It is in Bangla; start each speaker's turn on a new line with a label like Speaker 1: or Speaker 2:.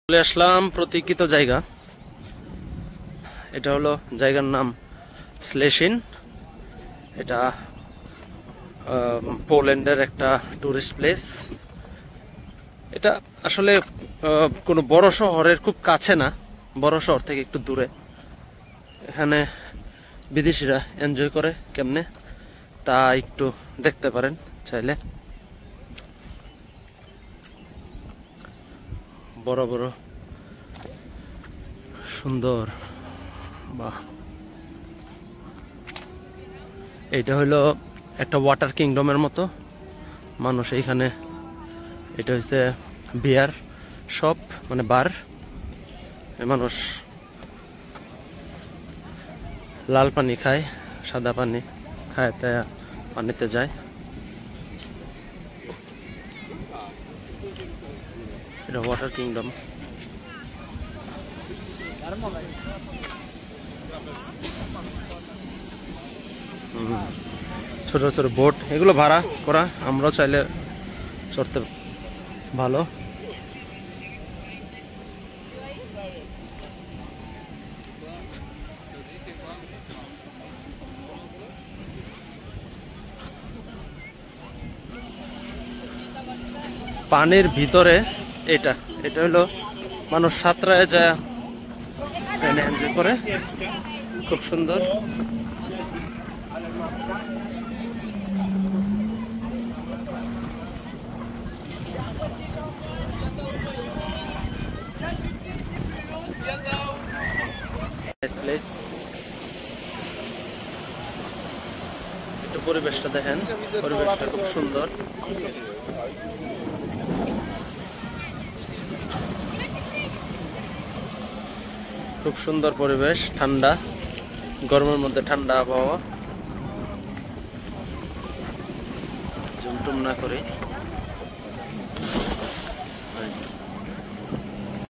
Speaker 1: চলে আসলাম প্রতীক্ষিত জায়গা। এটা হলো জায়গার নাম স্লেশিন। এটা পোল্যান্ডের একটা টুরিস্ট প্লেস। এটা আসলে কোনো বড় শহরের খুব কাছে না, বড় শহর থেকে একটু দূরে। এখানে বিদেশিরা এনজয় করে কেমনে তা একটু দেখতে পারেন চাইলে। বড় বড় সুন্দর, বাহ। এইটা হইলো একটা ওয়াটার কিংডমের মতো মানুষ এইখানে। এটা হচ্ছে বিয়ার শপ, মানে বার। মানুষ লাল পানি খায়, সাদা পানি খায়, তাই পানিতে যায়। এটা ওয়াটার কিংডম। ছোট ছোট বোট, এগুলো ভাড়া করা, আমরাও চাইলে চড়তে ভালো। পানির ভিতরে এটা এটা হলো মানুষ সাঁতরায় যায়, এনজয় করে, খুব সুন্দর। প্লেস, একটু পরিবেশটা দেখেন, পরিবেশটা খুব সুন্দর। খুব সুন্দর পরিবেশ, ঠান্ডা, গরমের মধ্যে ঠান্ডা আবহাওয়া। জুমটুম না করে